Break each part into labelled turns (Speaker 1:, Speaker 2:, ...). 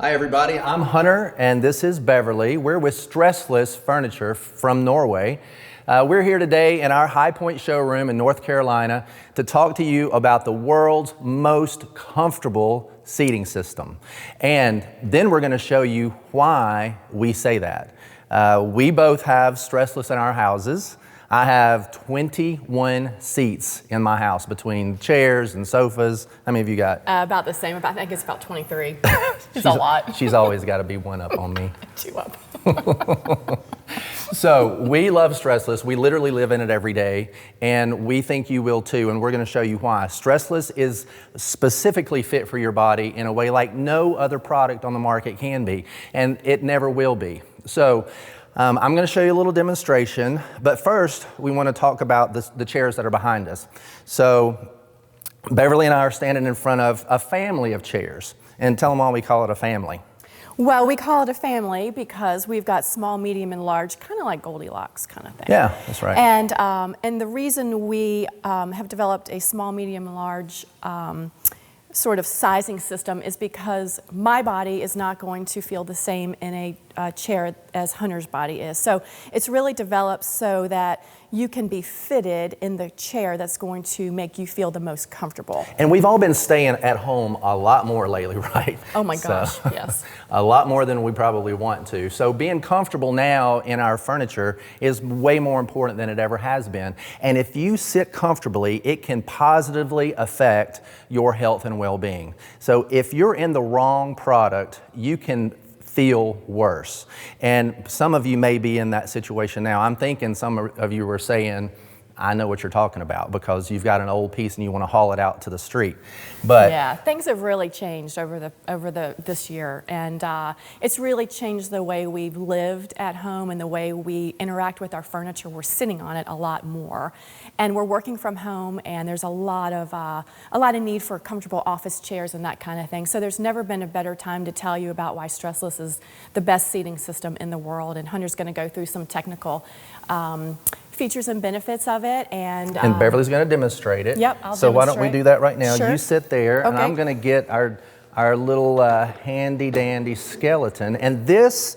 Speaker 1: Hi everybody, I'm Hunter and this is Beverly. We're with Stressless Furniture from Norway. We're here today in our High Point showroom in North Carolina to talk to you about the world's most comfortable seating system. And then we're going to show you why we say that. We both have Stressless in our houses. I have 21 seats in my house between chairs and sofas. How many have you got?
Speaker 2: About the same. I think it's about 23. It's a lot.
Speaker 1: She's always got to be one up on me.
Speaker 2: 2 up.
Speaker 1: So we love Stressless. We literally live in it every day, and we think you will too, and we're going to show you why. Stressless is specifically fit for your body in a way like no other product on the market can be, and it never will be. So I'm going to show you a little demonstration, but first we want to talk about the chairs that are behind us. So Beverly and I are standing in front of a family of chairs, and tell them why we call it a family.
Speaker 2: Well, we call it a family because we've got small, medium, and large, kind of like Goldilocks kind of thing.
Speaker 1: Yeah, that's right.
Speaker 2: And the reason we have developed a small, medium, and large sort of sizing system is because my body is not going to feel the same in a chair as Hunter's body is. So it's really developed so that you can be fitted in the chair that's going to make you feel the most comfortable.
Speaker 1: And we've all been staying at home a lot more lately, right?
Speaker 2: Oh my gosh, yes.
Speaker 1: A lot more than we probably want to. So being comfortable now in our furniture is way more important than it ever has been. And if you sit comfortably, it can positively affect your health and well-being. So if you're in the wrong product, you can feel worse. And some of you may be in that situation now. I'm thinking some of you were saying, I know what you're talking about, because you've got an old piece and you want to haul it out to the street. But
Speaker 2: yeah, things have really changed over this year, and it's really changed the way we've lived at home and the way we interact with our furniture. We're sitting on it a lot more, and we're working from home, and there's a lot of need for comfortable office chairs and that kind of thing. So there's never been a better time to tell you about why Stressless is the best seating system in the world. And Hunter's going to go through some technical features and benefits of it, and
Speaker 1: Beverly's going to demonstrate it.
Speaker 2: Yep, I'll
Speaker 1: So why don't we do that right now?
Speaker 2: Sure.
Speaker 1: You sit there,
Speaker 2: okay.
Speaker 1: And I'm going to get our little handy dandy skeleton. And this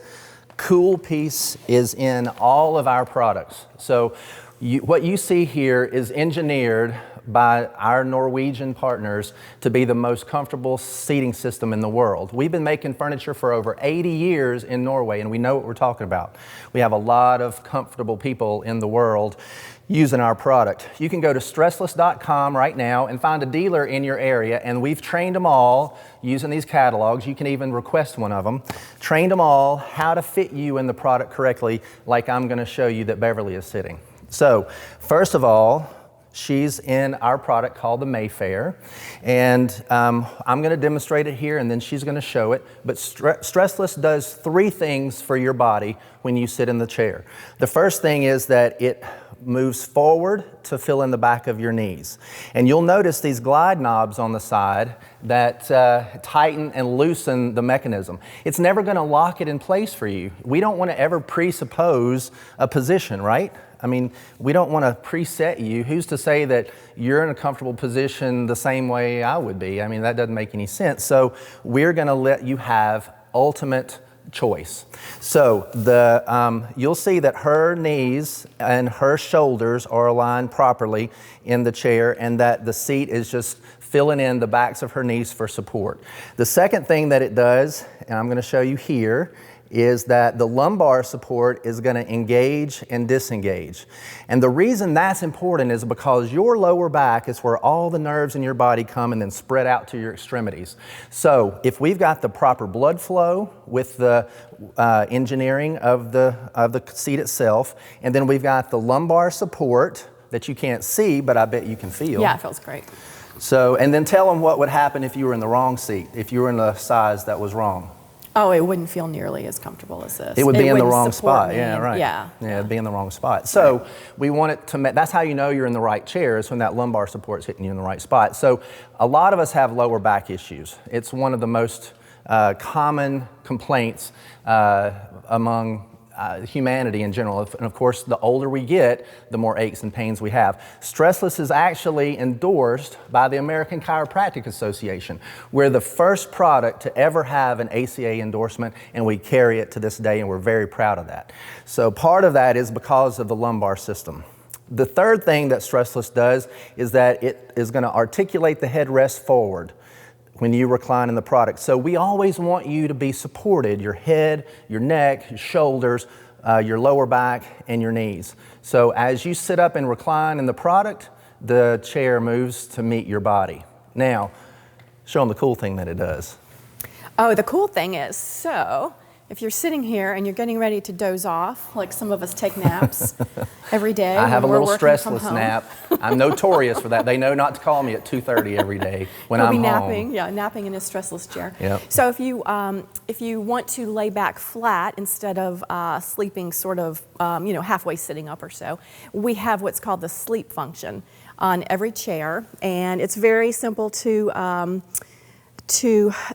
Speaker 1: cool piece is in all of our products. So what you see here is engineered by our Norwegian partners to be the most comfortable seating system in the world. We've been making furniture for over 80 years in Norway, and we know what we're talking about. We have a lot of comfortable people in the world using our product. You can go to stressless.com right now and find a dealer in your area, and we've trained them all using these catalogs. You can even request one of them. Trained them all how to fit you in the product correctly, like I'm going to show you that Beverly is sitting. So first of all, she's in our product called the Mayfair, and I'm going to demonstrate it here, and then she's going to show it. But Stressless does 3 things for your body when you sit in the chair. The first thing is that it moves forward to fill in the back of your knees. And you'll notice these glide knobs on the side that tighten and loosen the mechanism. It's never going to lock it in place for you. We don't want to ever presuppose a position, right? I mean, we don't want to preset you. Who's to say that you're in a comfortable position the same way I would be? I mean, that doesn't make any sense. So we're going to let you have ultimate choice. So you'll see that her knees and her shoulders are aligned properly in the chair, and that the seat is just filling in the backs of her knees for support. The second thing that it does, and I'm going to show you here, is that the lumbar support is going to engage and disengage. And the reason that's important is because your lower back is where all the nerves in your body come and then spread out to your extremities. So if we've got the proper blood flow with the engineering of the seat itself, and then we've got the lumbar support that you can't see, but I bet you can feel.
Speaker 2: Yeah, it feels great.
Speaker 1: So, and then tell them what would happen if you were in the wrong seat, if you were in the size that was wrong.
Speaker 2: Oh, it wouldn't feel nearly as comfortable as this.
Speaker 1: It would be in the wrong spot. Yeah, right.
Speaker 2: Yeah.
Speaker 1: Yeah, it'd be in the wrong spot. So we want it to, that's how you know you're in the right chair, is when that lumbar support's hitting you in the right spot. So a lot of us have lower back issues. It's one of the most common complaints among humanity in general. And of course, the older we get, the more aches and pains we have. Stressless is actually endorsed by the American Chiropractic Association. We're the first product to ever have an ACA endorsement, and we carry it to this day, and we're very proud of that. So part of that is because of the lumbar system. The third thing that Stressless does is that it is going to articulate the headrest forward when you recline in the product. So we always want you to be supported, your head, your neck, your shoulders, your lower back, and your knees. So as you sit up and recline in the product, the chair moves to meet your body. Now, show them the cool thing that it does.
Speaker 2: Oh, the cool thing is, so if you're sitting here and you're getting ready to doze off, like some of us take naps every day.
Speaker 1: I have a
Speaker 2: when
Speaker 1: little
Speaker 2: we're working from
Speaker 1: stressless
Speaker 2: home.
Speaker 1: nap. I'm notorious for that. They know not to call me at 2:30 every day when
Speaker 2: He'll
Speaker 1: I'm
Speaker 2: be
Speaker 1: home.
Speaker 2: napping, yeah, napping in his stressless chair.
Speaker 1: Yep.
Speaker 2: So if you want to lay back flat instead of sleeping sort of halfway sitting up or so, we have what's called the sleep function on every chair, and it's very simple to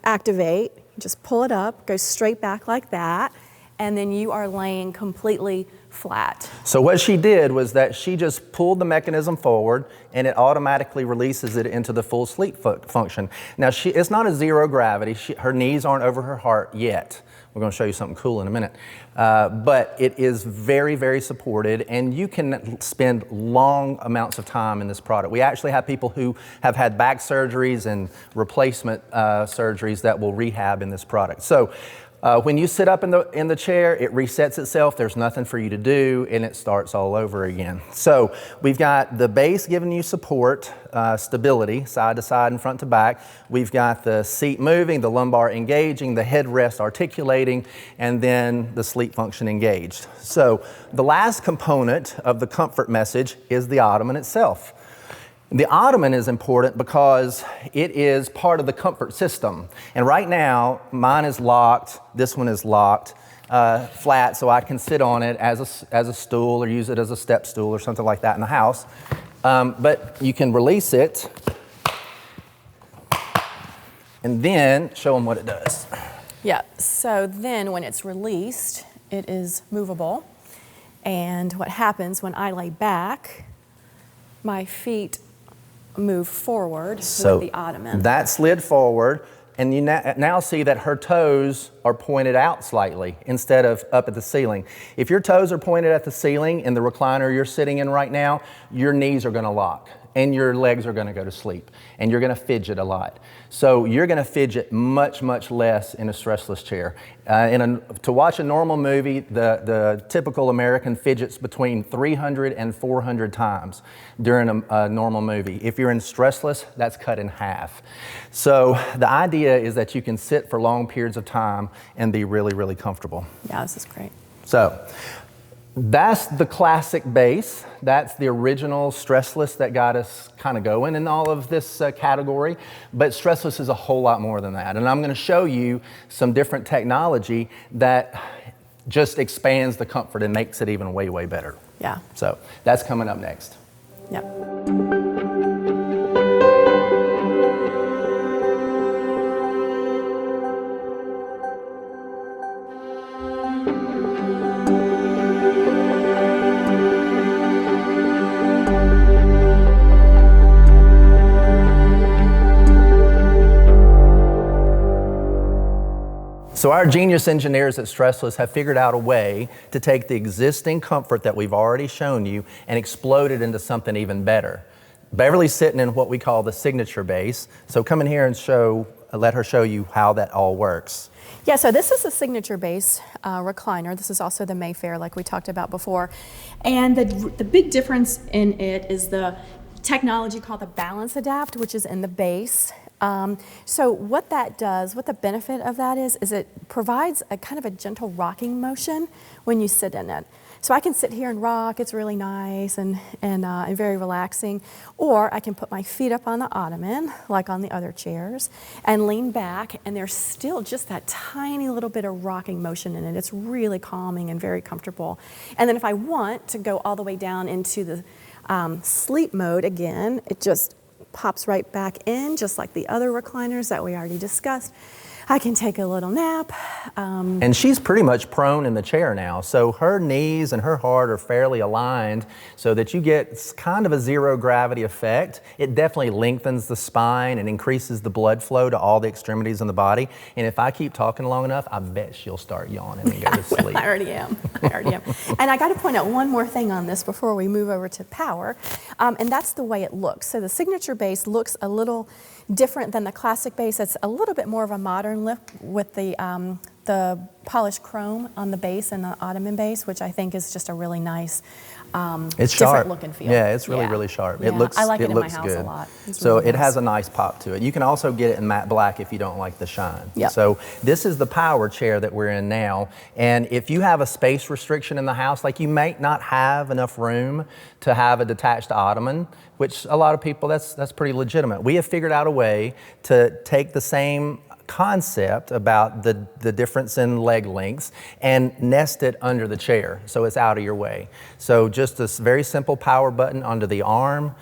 Speaker 2: activate. Just pull it up, go straight back like that, and then you are laying completely flat.
Speaker 1: So what she did was that she just pulled the mechanism forward, and it automatically releases it into the full sleep function. Now, it's not a zero gravity. Her knees aren't over her heart yet. We're going to show you something cool in a minute. But it is very, very supported, and you can spend long amounts of time in this product. We actually have people who have had back surgeries and replacement surgeries that will rehab in this product. So when you sit up in the chair, it resets itself. There's nothing for you to do, and it starts all over again. So we've got the base giving you support, stability, side to side and front to back. We've got the seat moving, the lumbar engaging, the headrest articulating, and then the sleep function engaged. So the last component of the comfort message is the ottoman itself. The ottoman is important because it is part of the comfort system. And right now, mine is locked, this one is locked, flat, so I can sit on it as a stool or use it as a step stool or something like that in the house. But you can release it and then show them what it does.
Speaker 2: Yeah, so then when it's released, it is movable. And what happens when I lay back, my feet move forward with the ottoman.
Speaker 1: That slid forward, and you now see that her toes are pointed out slightly instead of up at the ceiling. If your toes are pointed at the ceiling in the recliner you're sitting in right now, your knees are going to lock and your legs are going to go to sleep, and you're going to fidget a lot. So you're going to fidget much, much less in a stressless chair. To watch a normal movie, the typical American fidgets between 300 and 400 times during a normal movie. If you're in stressless, that's cut in half. So the idea is that you can sit for long periods of time and be really, really comfortable.
Speaker 2: Yeah, this is great.
Speaker 1: So that's the classic base. That's the original stressless that got us kind of going in all of this category. But stressless is a whole lot more than that. And I'm going to show you some different technology that just expands the comfort and makes it even way, way better.
Speaker 2: Yeah.
Speaker 1: So that's coming up next.
Speaker 2: Yep.
Speaker 1: So our genius engineers at Stressless have figured out a way to take the existing comfort that we've already shown you and explode it into something even better. Beverly's sitting in what we call the signature base. So come in here and let her show you how that all works.
Speaker 2: Yeah, so this is the signature base recliner. This is also the Mayfair like we talked about before. And the big difference in it is the technology called the Balance Adapt, which is in the base. So what that does, what the benefit of that is it provides a kind of a gentle rocking motion when you sit in it. So I can sit here and rock, it's really nice and very relaxing. Or I can put my feet up on the ottoman, like on the other chairs, and lean back, and there's still just that tiny little bit of rocking motion in it. It's really calming and very comfortable. And then if I want to go all the way down into the sleep mode again, it just pops right back in, just like the other recliners that we already discussed. I can take a little nap.
Speaker 1: And she's pretty much prone in the chair now, so her knees and her heart are fairly aligned so that you get kind of a zero gravity effect. It definitely lengthens the spine and increases the blood flow to all the extremities in the body. And if I keep talking long enough, I bet she'll start yawning and go to sleep.
Speaker 2: I already am. And I got to point out one more thing on this before we move over to power, and that's the way it looks. So the signature base looks a little different than the classic base. It's a little bit more of a modern look with the polished chrome on the base and the ottoman base, which I think is just a really nice,
Speaker 1: it's
Speaker 2: different
Speaker 1: sharp
Speaker 2: look and feel.
Speaker 1: Yeah, it's really sharp.
Speaker 2: Yeah.
Speaker 1: It looks,
Speaker 2: I like it in my
Speaker 1: looks
Speaker 2: house
Speaker 1: good.
Speaker 2: a lot. It's
Speaker 1: So
Speaker 2: really
Speaker 1: it
Speaker 2: nice.
Speaker 1: has a nice pop to it. You can also get it in matte black if you don't like the shine.
Speaker 2: Yep.
Speaker 1: So this is the power chair that we're in now. And if you have a space restriction in the house, like you may not have enough room to have a detached ottoman, which a lot of people, that's pretty legitimate. We have figured out a way to take the same concept about the difference in leg lengths and nest it under the chair so it's out of your way. So just this very simple power button under the arm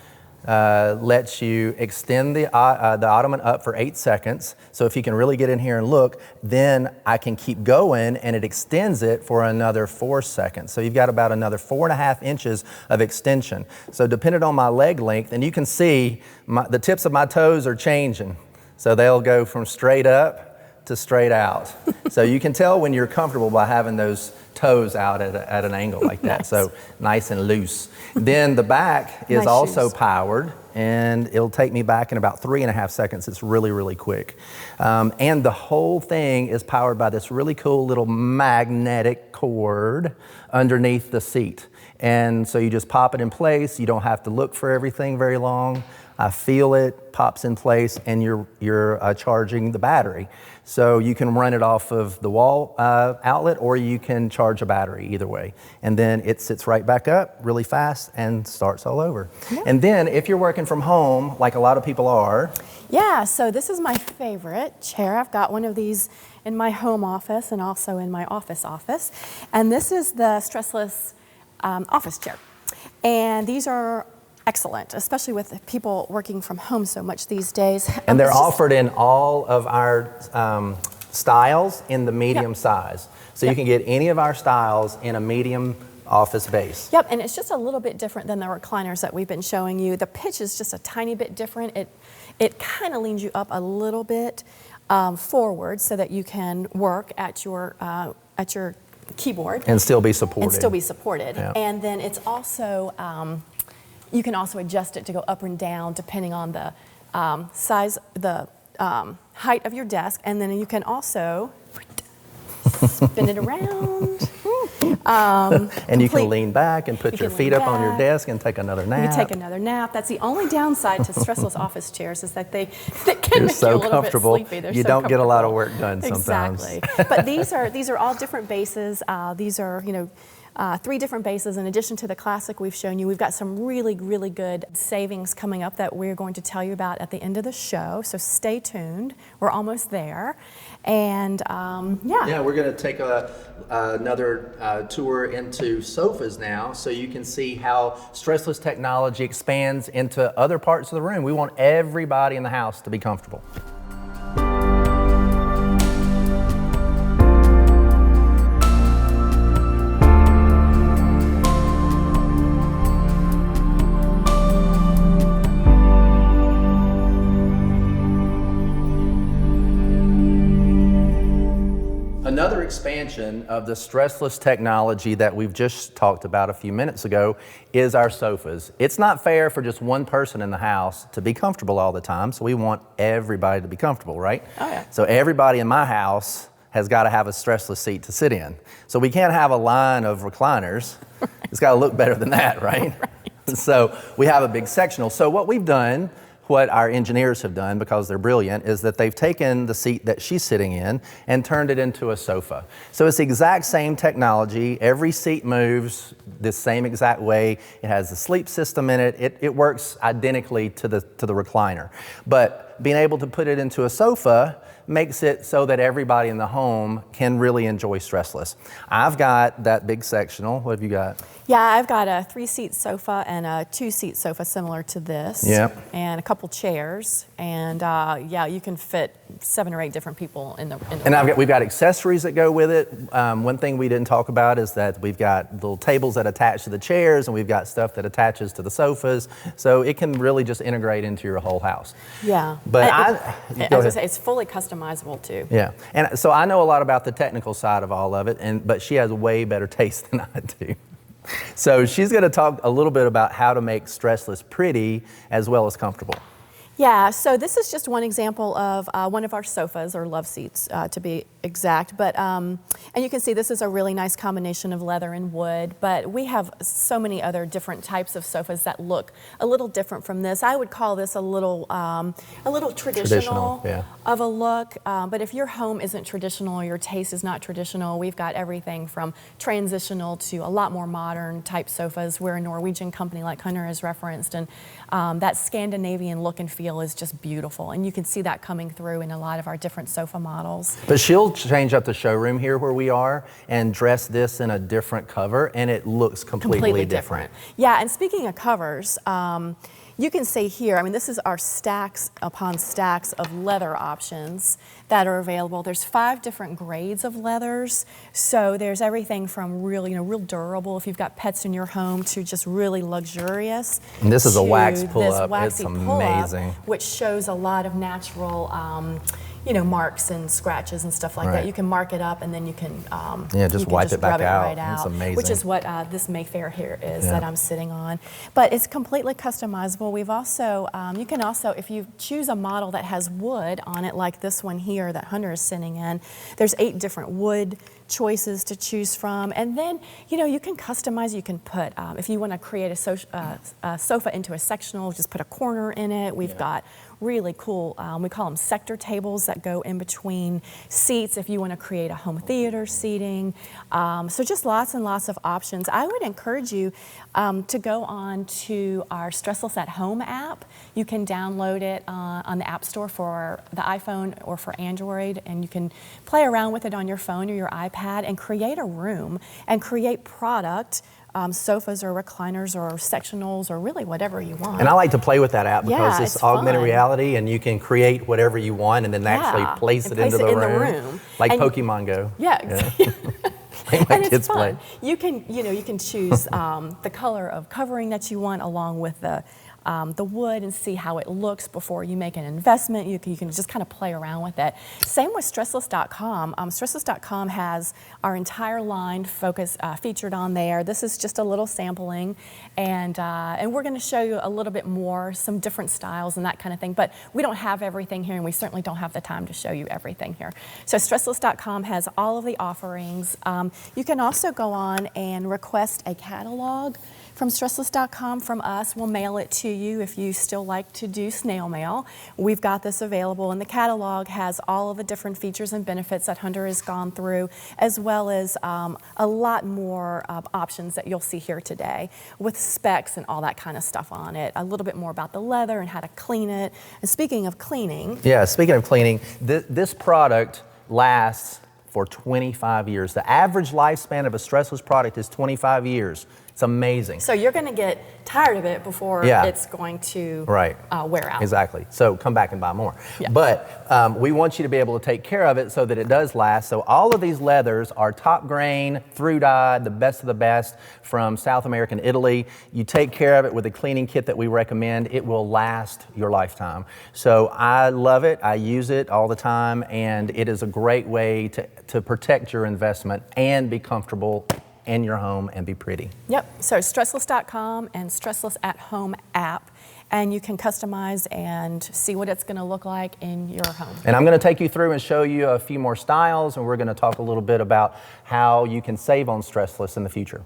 Speaker 1: lets you extend the ottoman up for 8 seconds. So if you can really get in here and look, then I can keep going and it extends it for another 4 seconds. So you've got about another 4.5 inches of extension. So depending on my leg length, and you can see the tips of my toes are changing. So they'll go from straight up to straight out. So you can tell when you're comfortable by having those toes out at an angle like that.
Speaker 2: Nice.
Speaker 1: So nice and loose. Then the back is
Speaker 2: Nice
Speaker 1: also
Speaker 2: shoes.
Speaker 1: powered, and it'll take me back in about 3.5 seconds. It's really quick. And the whole thing is powered by this really cool little magnetic cord underneath the seat. And so you just pop it in place. You don't have to look for everything very long. I feel it, pops in place, and you're charging the battery. So you can run it off of the wall outlet, or you can charge a battery, either way. And then it sits right back up really fast and starts all over.
Speaker 2: Yeah.
Speaker 1: And then if you're working from home, like a lot of people are.
Speaker 2: Yeah, so this is my favorite chair. I've got one of these in my home office and also in my office. And this is the stressless office chair. And these are excellent, especially with people working from home so much these days.
Speaker 1: And they're
Speaker 2: It's just-
Speaker 1: offered in all of our styles in the medium
Speaker 2: Yep.
Speaker 1: size. So
Speaker 2: Yep.
Speaker 1: you can get any of our styles in a medium office base.
Speaker 2: Yep, and it's just a little bit different than the recliners that we've been showing you. The pitch is just a tiny bit different. It kind of leans you up a little bit forward so that you can work at your keyboard.
Speaker 1: And still be supported.
Speaker 2: And still be supported.
Speaker 1: Yeah.
Speaker 2: And then it's also, you can also adjust it to go up and down depending on the size, the height of your desk. And then you can also spin it around.
Speaker 1: And you can lean back and put
Speaker 2: You
Speaker 1: your
Speaker 2: can
Speaker 1: feet
Speaker 2: lean
Speaker 1: up on your
Speaker 2: back.
Speaker 1: desk and take another nap.
Speaker 2: You can take another nap. That's the only downside to stressless office chairs is that they can
Speaker 1: They're
Speaker 2: make
Speaker 1: so
Speaker 2: you a little
Speaker 1: comfortable.
Speaker 2: bit sleepy. They're
Speaker 1: You
Speaker 2: so
Speaker 1: don't get a lot of
Speaker 2: comfortable.
Speaker 1: work done sometimes.
Speaker 2: Exactly. But these are all different bases. These are 3 different bases. In addition to the classic we've shown you, we've got some really good savings coming up that we're going to tell you about at the end of the show. So stay tuned. We're almost there. And
Speaker 1: Yeah, we're going to take another tour into sofas now so you can see how stressless technology expands into other parts of the room. We want everybody in the house to be comfortable. Another expansion of the stressless technology that we've just talked about a few minutes ago is our sofas. It's not fair for just one person in the house to be comfortable all the time, so we want everybody to be comfortable, right?
Speaker 2: Oh, yeah.
Speaker 1: So everybody in my house has got to have a stressless seat to sit in. So we can't have a line of recliners. It's got to look better than that, right? So we have a big sectional. So what we've done, what our engineers have done, because they're brilliant, is that they've taken the seat that she's sitting in and turned it into a sofa. So it's the exact same technology. Every seat moves the same exact way. It has the sleep system in it. It works identically to the recliner. But being able to put it into a sofa makes it so that everybody in the home can really enjoy stressless. I've got that big sectional. What have you got?
Speaker 2: Yeah, I've got a 3-seat sofa and a 2-seat sofa similar to this.
Speaker 1: Yep.
Speaker 2: And a couple chairs. And yeah, you can fit 7 or 8 different people in the
Speaker 1: And we've got accessories that go with it. One thing we didn't talk about is that we've got little tables that attach to the chairs, and we've got stuff that attaches to the sofas. So it can really just integrate into your whole house.
Speaker 2: Yeah.
Speaker 1: But
Speaker 2: as I say, it's fully customizable too.
Speaker 1: Yeah, and so I know a lot about the technical side of all of it, but she has way better taste than I do. So she's going to talk a little bit about how to make stressless pretty as well as comfortable.
Speaker 2: Yeah, so this is just one example of one of our sofas, or love seats to be exact. But and you can see this is a really nice combination of leather and wood. But we have so many other different types of sofas that look a little different from this. I would call this a little traditional
Speaker 1: yeah.
Speaker 2: of a look. But if your home isn't traditional, or your taste is not traditional, we've got everything from transitional to a lot more modern type sofas. We're a Norwegian company, like Hunter has referenced, and that Scandinavian look and feel is just beautiful, and you can see that coming through in a lot of our different sofa models.
Speaker 1: But she'll change up the showroom here where we are and dress this in a different cover, and it looks completely different.
Speaker 2: Yeah, and speaking of covers, you can see here, I mean, this is our stacks upon stacks of leather options that are available. There's 5 different grades of leathers. So there's everything from really, real durable if you've got pets in your home, to just really luxurious.
Speaker 1: And this is a wax
Speaker 2: pull-up.
Speaker 1: It's amazing.
Speaker 2: Which shows a lot of natural marks and scratches and stuff like
Speaker 1: Right.
Speaker 2: that. You can mark it up, and then you can
Speaker 1: just wipe it back
Speaker 2: rub it
Speaker 1: out.
Speaker 2: right out.
Speaker 1: It's amazing.
Speaker 2: Which is what this Mayfair here is
Speaker 1: Yeah.
Speaker 2: that I'm sitting on. But it's completely customizable. We've also, you can also, if you choose a model that has wood on it, like this one here that Hunter is sitting in, there's 8 different wood choices to choose from. And then, you can customize. You can put, if you want to create a sofa into a sectional, just put a corner in it. We've got really cool, we call them sector tables that go in between seats if you want to create a home theater seating. So just lots and lots of options. I would encourage you to go on to our Stressless at Home app. You can download it on the App Store for the iPhone or for Android, and you can play around with it on your phone or your iPad and create a room and create product. Sofas or recliners or sectionals or really whatever you want.
Speaker 1: And I like to play with that app because it's augmented
Speaker 2: fun.
Speaker 1: Reality, and you can create whatever you want and then actually place it into the room. Like and Pokemon Go.
Speaker 2: Yeah.
Speaker 1: My kids play.
Speaker 2: You can choose the color of covering that you want along with the wood, and see how it looks before you make an investment. You can just kind of play around with it. Same with Stressless.com. Stressless.com has our entire line featured on there. This is just a little sampling, and we're going to show you a little bit more, some different styles and that kind of thing. But we don't have everything here, and we certainly don't have the time to show you everything here. So Stressless.com has all of the offerings. You can also go on and request a catalog from Stressless.com from us. We'll mail it to you if you still like to do snail mail. We've got this available, and the catalog has all of the different features and benefits that Hunter has gone through, as well as a lot more options that you'll see here today with specs and all that kind of stuff on it. A little bit more about the leather and how to clean it. And speaking of cleaning.
Speaker 1: Yeah, speaking of cleaning, this product lasts for 25 years. The average lifespan of a stressless product is 25 years. It's amazing.
Speaker 2: So you're going to get tired of it before it's going to wear out.
Speaker 1: Exactly. So come back and buy more.
Speaker 2: Yeah.
Speaker 1: But we want you to be able to take care of it so that it does last. So all of these leathers are top grain, through dyed, the best of the best from South American Italy. You take care of it with a cleaning kit that we recommend. It will last your lifetime. So I love it. I use it all the time, and it is a great way to protect your investment and be comfortable in your home and be pretty.
Speaker 2: Yep, so Stressless.com and Stressless at Home app, and you can customize and see what it's going to look like in your home.
Speaker 1: And I'm going to take you through and show you a few more styles, and we're going to talk a little bit about how you can save on Stressless in the future.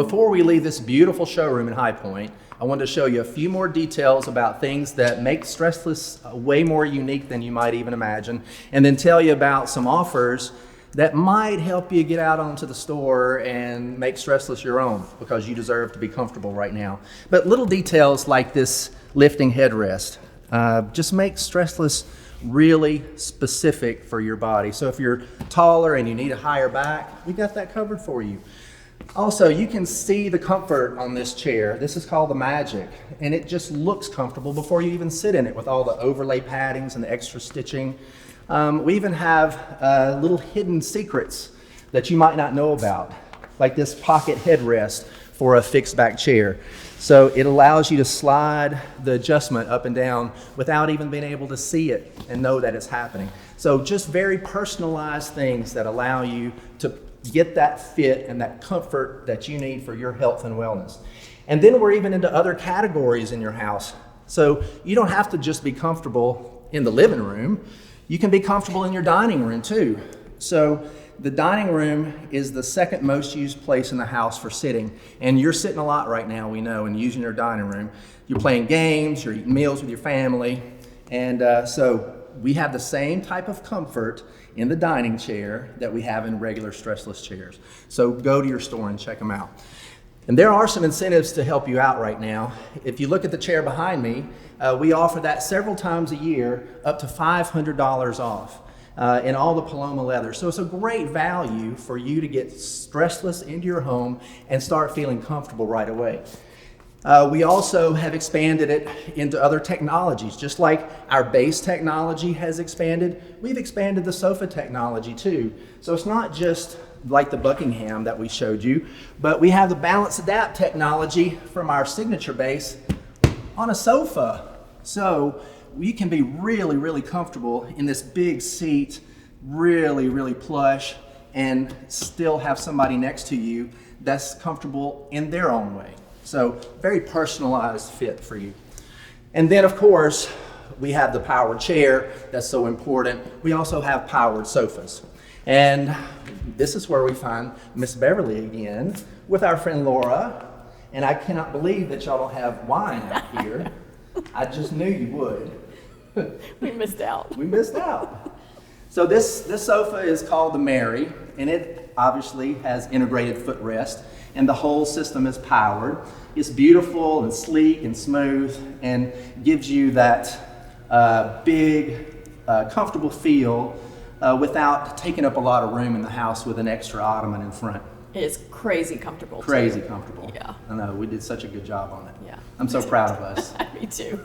Speaker 1: before we leave this beautiful showroom in High Point, I wanted to show you a few more details about things that make Stressless way more unique than you might even imagine, and then tell you about some offers that might help you get out onto the store and make Stressless your own, because you deserve to be comfortable right now. But little details like this lifting headrest just make Stressless really specific for your body. So if you're taller and you need a higher back, we got that covered for you. Also, you can see the comfort on this chair. This is called the Magic, and it just looks comfortable before you even sit in it with all the overlay paddings and the extra stitching. We even have little hidden secrets that you might not know about, like this pocket headrest for a fixed back chair. So it allows you to slide the adjustment up and down without even being able to see it and know that it's happening. So just very personalized things that allow you to get that fit and that comfort that you need for your health and wellness. And then we're even into other categories in your house. So you don't have to just be comfortable in the living room. You can be comfortable in your dining room too. So the dining room is the second most used place in the house for sitting. And you're sitting a lot right now, we know, and using your dining room. You're playing games, you're eating meals with your family. And so we have the same type of comfort in the dining chair that we have in regular Stressless chairs. So go to your store and check them out. And there are some incentives to help you out right now. If you look at the chair behind me, we offer that several times a year, up to $500 off in all the Paloma leather. So it's a great value for you to get Stressless into your home and start feeling comfortable right away. We also have expanded it into other technologies. Just like our base technology has expanded, we've expanded the sofa technology too. So it's not just like the Buckingham that we showed you, but we have the Balance Adapt technology from our signature base on a sofa. So you can be really, really comfortable in this big seat, really, really plush, and still have somebody next to you that's comfortable in their own way. So very personalized fit for you. And then of course, we have the powered chair that's so important. We also have powered sofas. And this is where we find Miss Beverly again with our friend Laura. And I cannot believe that y'all don't have wine out here. I just knew you would.
Speaker 2: We missed out.
Speaker 1: We missed out. So this sofa is called the Mary, and it obviously has integrated footrest, and the whole system is powered. It's beautiful and sleek and smooth, and gives you that big, comfortable feel without taking up a lot of room in the house with an extra ottoman in front.
Speaker 2: It is crazy comfortable.
Speaker 1: Crazy comfortable.
Speaker 2: Yeah.
Speaker 1: I know, we did such a good job on it.
Speaker 2: Yeah.
Speaker 1: I'm so proud of us.
Speaker 2: Me too.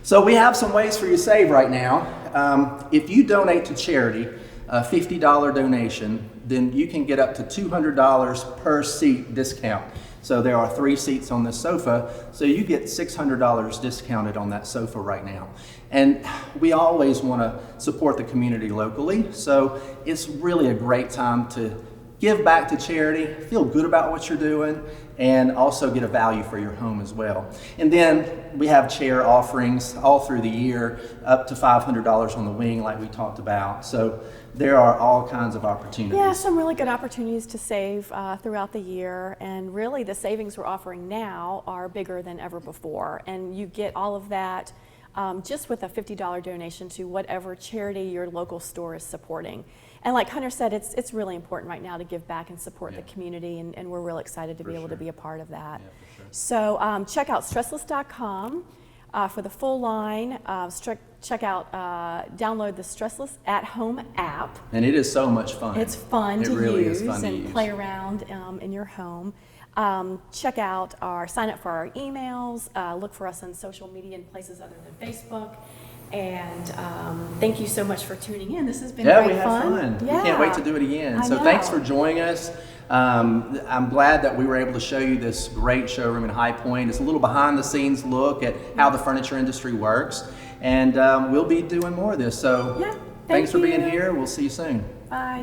Speaker 1: So we have some ways for you to save right now. If you donate to charity, a $50 donation, then you can get up to $200 per seat discount. So there are 3 seats on this sofa, so you get $600 discounted on that sofa right now. And we always want to support the community locally, so it's really a great time to give back to charity, feel good about what you're doing, and also get a value for your home as well. And then we have chair offerings all through the year, up to $500 on the wing like we talked about. So there are all kinds of opportunities.
Speaker 2: Yeah, some really good opportunities to save throughout the year, and really the savings we're offering now are bigger than ever before, and you get all of that just with a $50 donation to whatever charity your local store is supporting. And like Hunter said, it's really important right now to give back and support the community, and we're real excited to be able to be a part of that.
Speaker 1: Yeah, for sure.
Speaker 2: So check out Stressless.com for the full line. Check out, download the Stressless at Home app.
Speaker 1: And it is so much fun.
Speaker 2: It's fun to
Speaker 1: really
Speaker 2: use
Speaker 1: is fun to
Speaker 2: and
Speaker 1: use.
Speaker 2: play around in your home. Check out sign up for our emails. Look for us on social media in places other than Facebook. And thank you so much for tuning in. This has been great
Speaker 1: we had fun.
Speaker 2: Yeah.
Speaker 1: We can't wait to do it again.
Speaker 2: I
Speaker 1: So
Speaker 2: know.
Speaker 1: thanks for joining us. I'm glad that we were able to show you this great showroom in High Point. It's a little behind the scenes look at how the furniture industry works. And we'll be doing more of this. So
Speaker 2: Yeah,
Speaker 1: thanks for being
Speaker 2: you.
Speaker 1: here. We'll see you soon.
Speaker 2: Bye.